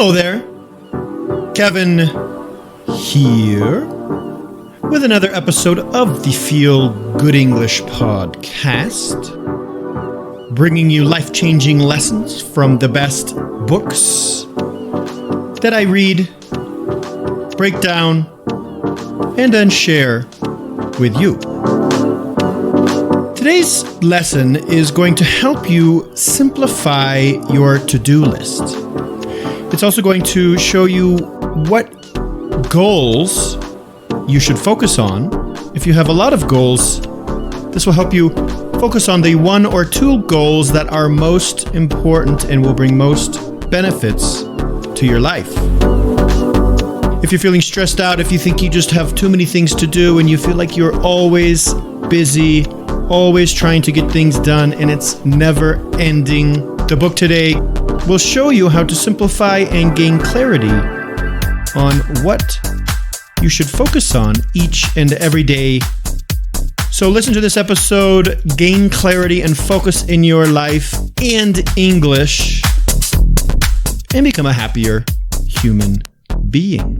Hello there, Kevin here with another episode of the Feel Good English podcast, bringing you life-changing lessons from the best books that I read, break down, and then share with you. Today's lesson is going to help you simplify your to-do list. It's also going to show you what goals you should focus on. If you have a lot of goals, this will help you focus on the one or two goals that are most important and will bring most benefits to your life. If you're feeling stressed out, if you think you just have too many things to do and you feel like you're always busy, always trying to get things done and it's never ending, the book today will show you how to simplify and gain clarity on what you should focus on each and every day. So listen to this episode, gain clarity and focus in your life and English, and become a happier human being.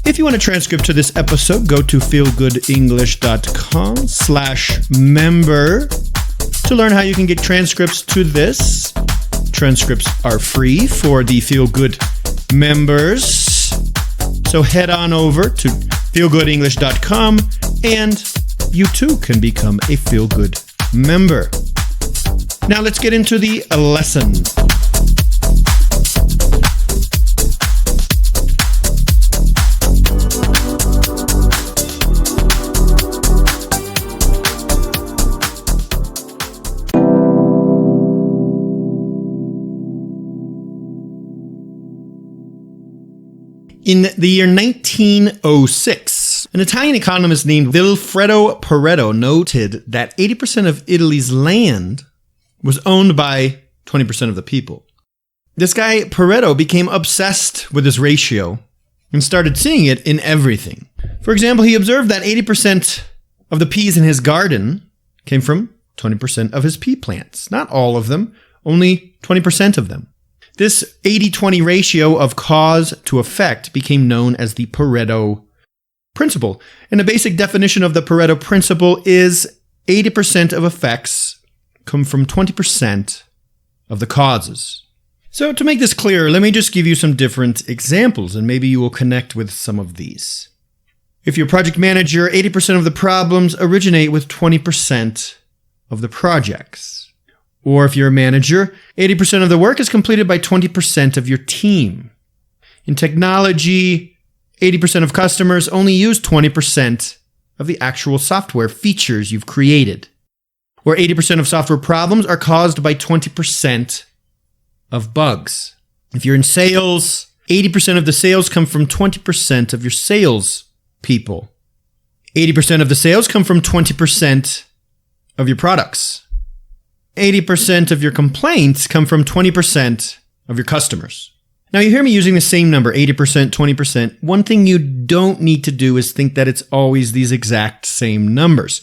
If you want a transcript to this episode, go to feelgoodenglish.com/member to learn how you can get transcripts to this. Transcripts are free for the Feel Good members. So head on over to feelgoodenglish.com and you too can become a Feel Good member. Now let's get into the lesson. In the year 1906, an Italian economist named Vilfredo Pareto noted that 80% of Italy's land was owned by 20% of the people. This guy, Pareto, became obsessed with this ratio and started seeing it in everything. For example, he observed that 80% of the peas in his garden came from 20% of his pea plants. Not all of them, only 20% of them. This 80-20 ratio of cause to effect became known as the Pareto principle. And the basic definition of the Pareto principle is 80% of effects come from 20% of the causes. So to make this clearer, let me just give you some different examples, and maybe you will connect with some of these. If you're a project manager, 80% of the problems originate with 20% of the projects. Or if you're a manager, 80% of the work is completed by 20% of your team. In technology, 80% of customers only use 20% of the actual software features you've created. Or 80% of software problems are caused by 20% of bugs. If you're in sales, 80% of the sales come from 20% of your sales people. 80% of the sales come from 20% of your products. 80% of your complaints come from 20% of your customers. Now you hear me using the same number, 80%, 20%. One thing you don't need to do is think that it's always these exact same numbers.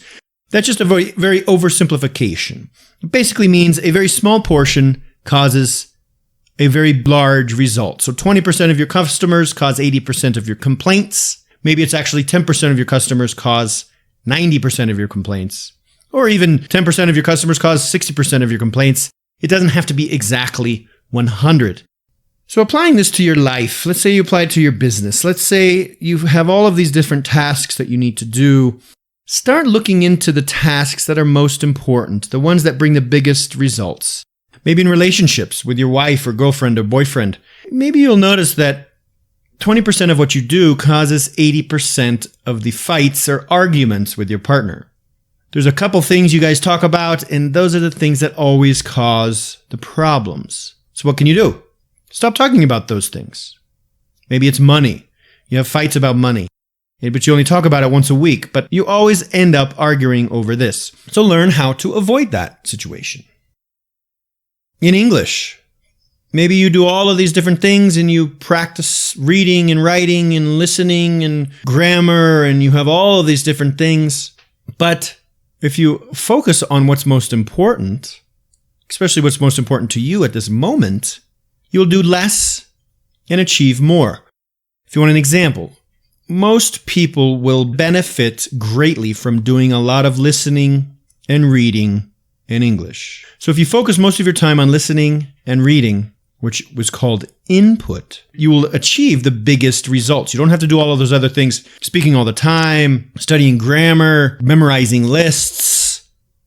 That's just a very oversimplification. It basically means a very small portion causes a very large result. So 20% of your customers cause 80% of your complaints. Maybe it's actually 10% of your customers cause 90% of your complaints. Or even 10% of your customers cause 60% of your complaints. It doesn't have to be exactly 100. So applying this to your life, let's say you apply it to your business. Let's say you have all of these different tasks that you need to do. Start looking into the tasks that are most important, the ones that bring the biggest results. Maybe in relationships with your wife or girlfriend or boyfriend. Maybe you'll notice that 20% of what you do causes 80% of the fights or arguments with your partner. There's a couple things you guys talk about, and those are the things that always cause the problems. So what can you do? Stop talking about those things. Maybe it's money. You have fights about money, but you only talk about it once a week, but you always end up arguing over this. So learn how to avoid that situation. In English, maybe you do all of these different things and you practice reading and writing and listening and grammar, and you have all of these different things, but if you focus on what's most important, especially what's most important to you at this moment, you'll do less and achieve more. If you want an example, most people will benefit greatly from doing a lot of listening and reading in English. So if you focus most of your time on listening and reading, which was called input, you will achieve the biggest results. You don't have to do all of those other things, speaking all the time, studying grammar, memorizing lists.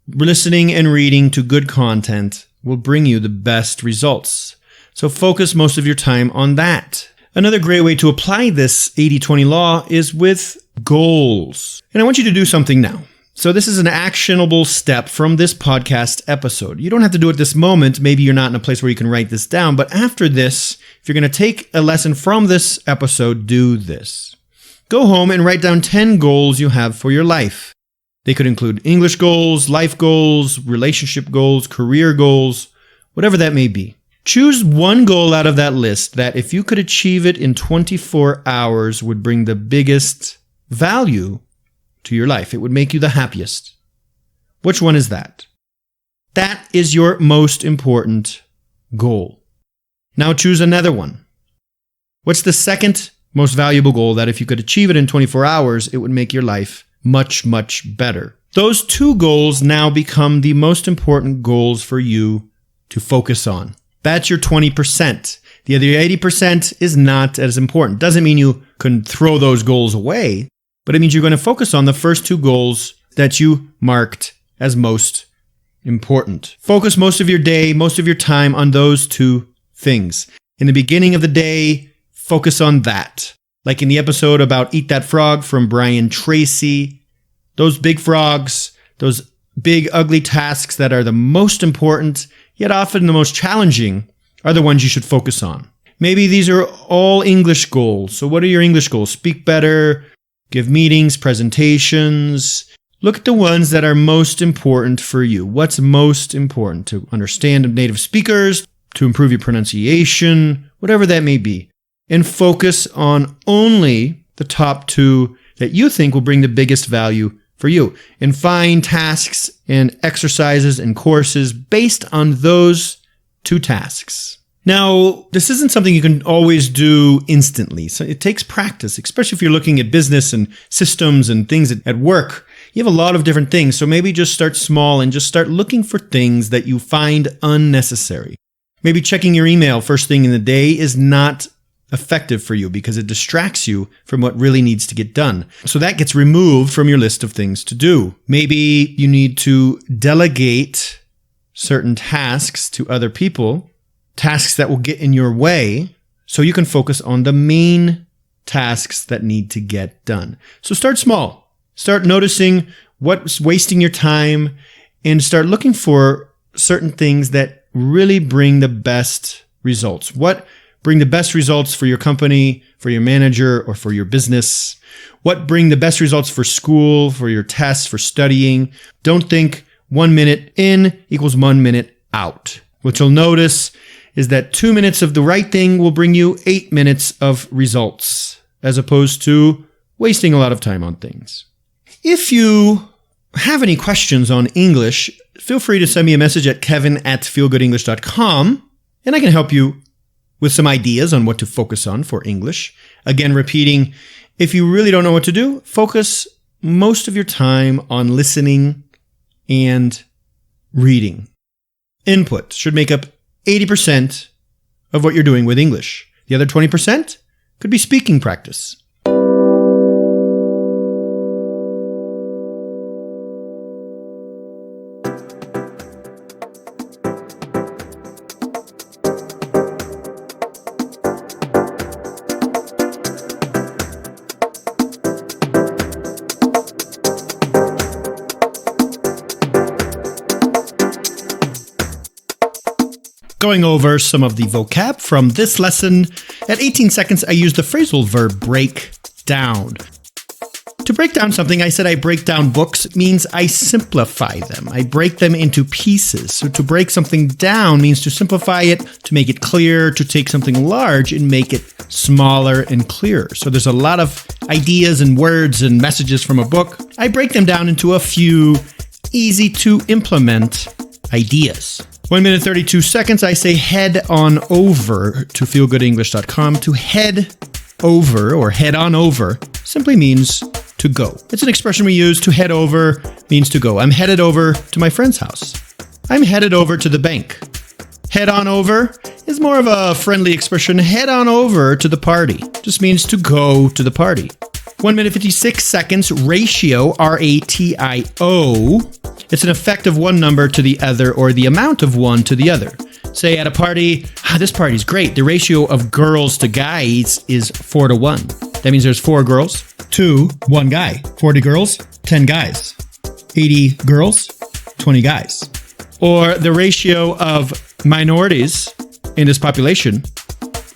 Listening and reading to good content will bring you the best results. So focus most of your time on that. Another great way to apply this 80-20 law is with goals. And I want you to do something now. So this is an actionable step from this podcast episode. You don't have to do it this moment. Maybe you're not in a place where you can write this down. But after this, if you're going to take a lesson from this episode, do this. Go home and write down 10 goals you have for your life. They could include English goals, life goals, relationship goals, career goals, whatever that may be. Choose one goal out of that list that if you could achieve it in 24 hours would bring the biggest value to your life. It would make you the happiest. Which one is that? That is your most important goal. Now choose another one. What's the second most valuable goal that if you could achieve it in 24 hours, it would make your life much, much better? Those two goals now become the most important goals for you to focus on. That's your 20%. The other 80% is not as important. Doesn't mean you can throw those goals away, but it means you're going to focus on the first two goals that you marked as most important. Focus most of your day, most of your time on those two things. In the beginning of the day, focus on that. Like in the episode about Eat That Frog from Brian Tracy, those big frogs, those big ugly tasks that are the most important, yet often the most challenging, are the ones you should focus on. Maybe these are all English goals. So what are your English goals? Speak better, give meetings, presentations. Look at the ones that are most important for you. What's most important? To understand native speakers, to improve your pronunciation, whatever that may be. And focus on only the top two that you think will bring the biggest value for you. And find tasks and exercises and courses based on those two tasks. Now, this isn't something you can always do instantly. So it takes practice, especially if you're looking at business and systems and things at work. You have a lot of different things. So maybe just start small and just start looking for things that you find unnecessary. Maybe checking your email first thing in the day is not effective for you because it distracts you from what really needs to get done. So that gets removed from your list of things to do. Maybe you need to delegate certain tasks to other people, tasks that will get in your way, so you can focus on the main tasks that need to get done. So start small. Start noticing what's wasting your time and start looking for certain things that really bring the best results. What bring the best results for your company, for your manager, or for your business? What bring the best results for school, for your tests, for studying? Don't think 1 minute in equals 1 minute out. What you'll notice is that 2 minutes of the right thing will bring you 8 minutes of results, as opposed to wasting a lot of time on things. If you have any questions on English, feel free to send me a message at kevin@feelgoodenglish.com, and I can help you with some ideas on what to focus on for English. Again, repeating, if you really don't know what to do, focus most of your time on listening and reading. Input should make up 80% of what you're doing with English. The other 20% could be speaking practice. Going over some of the vocab from this lesson. At 18 seconds, I use the phrasal verb break down. To break down something, I said I break down books means I simplify them. I break them into pieces. So to break something down means to simplify it, to make it clear, to take something large and make it smaller and clearer. So there's a lot of ideas and words and messages from a book. I break them down into a few easy to implement ideas. 1 minute 32 seconds, I say head on over to feelgoodenglish.com. To head over or head on over simply means to go. It's an expression we use. To head over means to go. I'm headed over to my friend's house. I'm headed over to the bank. Head on over is more of a friendly expression. Head on over to the party just means to go to the party. 1 minute 56 seconds, ratio, R-A-T-I-O. It's an effect of one number to the other or the amount of one to the other. Say at a party, this party's great. The ratio of girls to guys is 4-1. That means there's 4 girls to 1 guy. 40 girls, 10 guys. 80 girls, 20 guys. Or the ratio of minorities in this population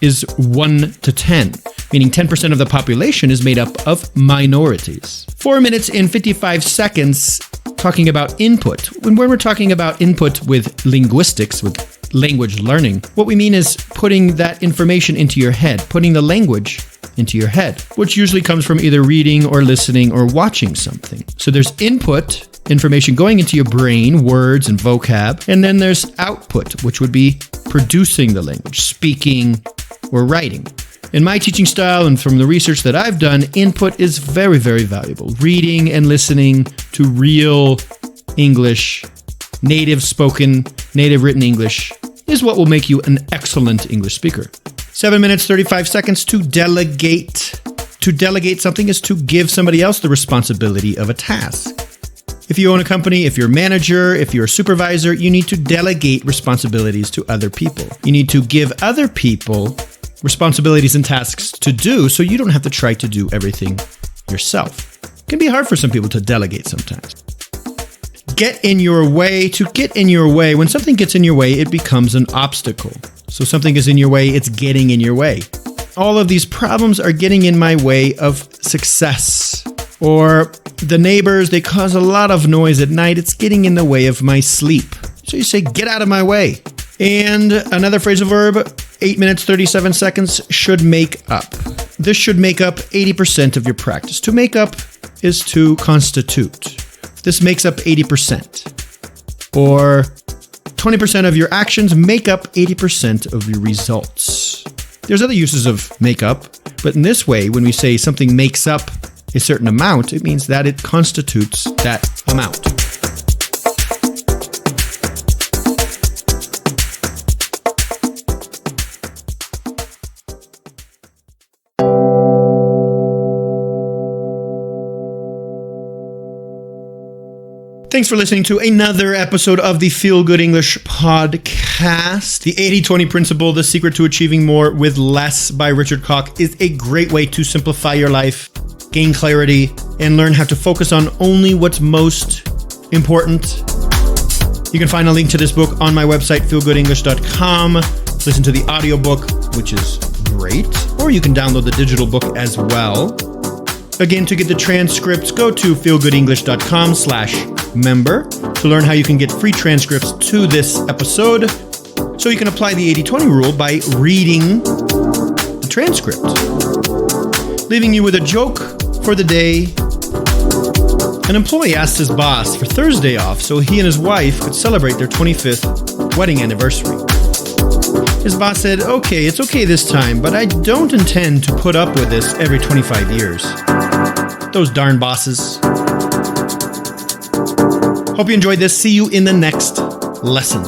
is 1 to 10, meaning 10% of the population is made up of minorities. 4 minutes and 55 seconds talking about input. When we're talking about input with linguistics, with language learning, what we mean is putting that information into your head, putting the language into your head, which usually comes from either reading or listening or watching something. So there's input, information going into your brain, words and vocab, and then there's output, which would be producing the language, speaking or writing. In my teaching style and from the research that I've done, input is very, very valuable. Reading and listening to real English, native spoken, native written English is what will make you an excellent English speaker. 7 minutes, 35 seconds to delegate. To delegate something is to give somebody else the responsibility of a task. If you own a company, if you're a manager, if you're a supervisor, you need to delegate responsibilities to other people. You need to give other people responsibilities and tasks to do so you don't have to try to do everything yourself. It can be hard for some people to delegate sometimes. Get in your way. To get in your way, when something gets in your way, it becomes an obstacle. So something is in your way, it's getting in your way. All of these problems are getting in my way of success. Or the neighbors, they cause a lot of noise at night. It's getting in the way of my sleep. So you say, get out of my way. And another phrasal verb, 8 minutes, 37 seconds, should make up. This should make up 80% of your practice. To make up is to constitute. This makes up 80%. Or 20% of your actions make up 80% of your results. There's other uses of make up, but in this way, when we say something makes up a certain amount, it means that it constitutes that amount. Thanks for listening to another episode of the Feel Good English podcast. The 80-20 principle, the secret to achieving more with less by Richard Koch, is a great way to simplify your life, gain clarity, and learn how to focus on only what's most important. You can find a link to this book on my website, feelgoodenglish.com. Listen to the audiobook, which is great, or you can download the digital book as well. Again, to get the transcripts, go to feelgoodenglish.com/member to learn how you can get free transcripts to this episode, so you can apply the 80-20 rule by reading the transcript. Leaving you with a joke for the day. An employee asked his boss for Thursday off so he and his wife could celebrate their 25th wedding anniversary. His boss said, "Okay, it's okay this time, but I don't intend to put up with this every 25 years. Those darn bosses." Hope you enjoyed this. See you in the next lesson.